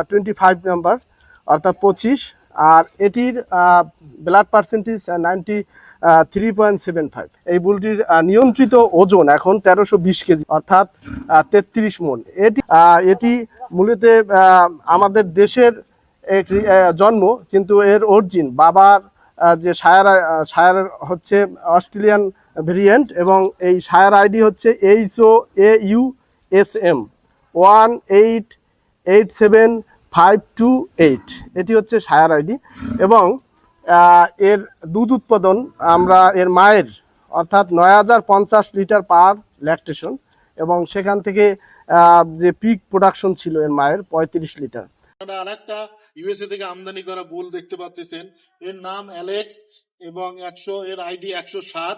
25 number অর্থাৎ 25, আর এটির blood percentage 93.75। এই বুলটির নিয়ন্ত্রিত ওজন এখন 1320 কেজি অর্থাৎ 33 মণ। এটি মূলত আমাদের দেশের এক জন্ম, কিন্তু এর অরিজিন বাবার যে শায়ার হচ্ছে অস্ট্রেলিয়ান ভেরিয়েন্ট, এবং এই শায়ার আইডি হচ্ছে HOAUSM 1887528। এটি হচ্ছে শায়ার আইডি। এবং এর দুধ উৎপাদন আমরা এর মায়ের অর্থাৎ 9050 লিটার পার ল্যাকটেশন, এবং সেখান থেকে যে পিক প্রোডাকশন ছিল এর মায়ের 35 লিটার। আরেকটা ইউএসএ থেকে আমদানি করা বুল দেখতে পাচ্ছেন, এর নাম অ্যালেক্স এবং এর আইডি 107,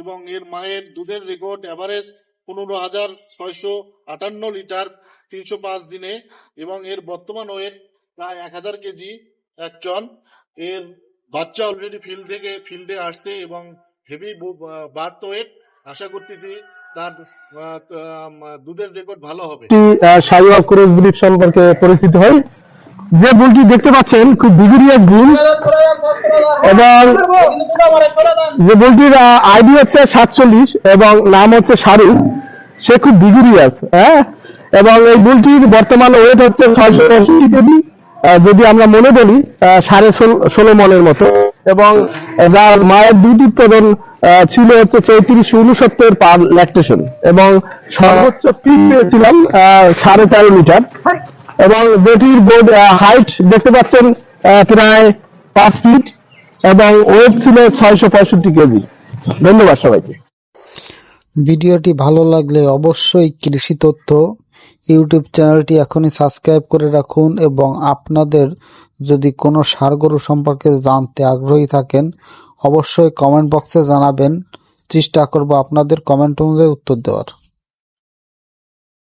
এবং এর মায়ের দুধের রেকর্ড এভারেজ 15,658 লিটার 305 দিনে, এবং এর বর্তমান ওয়েট প্রায় 1000 কেজি 1 টন। এর বাচ্চা অলরেডি ফিল্ডে আসছে এবং হেভি বার্থ ওয়েট। আশা করতেছি তার দুধের রেকর্ড ভালো হবে। শাইওয়াল ক্রস ব্রিড সম্পর্কে পরিচিত হয়। যে বুলটি দেখতে পাচ্ছেন খুব ভিগোরিয়াস বুল, এবং যে বুলটির আইডি হচ্ছে 47 এবং নাম হচ্ছে শাহরুখ। সে খুব ভিগোরিয়াস, এবং এই বুলটির বর্তমান ওয়েট হচ্ছে 665 কেজি, যদি আমরা মনে বলি 16.5 মণের মতো, এবং যার মায়ের দুধ উৎপাদন ছিল হচ্ছে 3469 পার ল্যাকটেশন, এবং সর্বোচ্চ পিক পেয়েছিলাম 13.5 লিটার, এবং যেটির বোর্ড হাইট দেখতে পাচ্ছেন প্রায় 5 ফিট, এবং ওয়েট ছিল 665 কেজি। ধন্যবাদ সবাইকে। ভিডিওটি ভালো লাগলে অবশ্যই কৃষি তথ্য ইউটিউব চ্যানেলটি এখনই সাবস্ক্রাইব করে রাখুন, এবং আপনাদের যদি কোনো ষাঁড় গরু সম্পর্কে জানতে আগ্রহী থাকেন অবশ্যই কমেন্ট বক্সে জানাবেন। চেষ্টা করব আপনাদের কমেন্ট অনুযায়ী উত্তর দেওয়ার।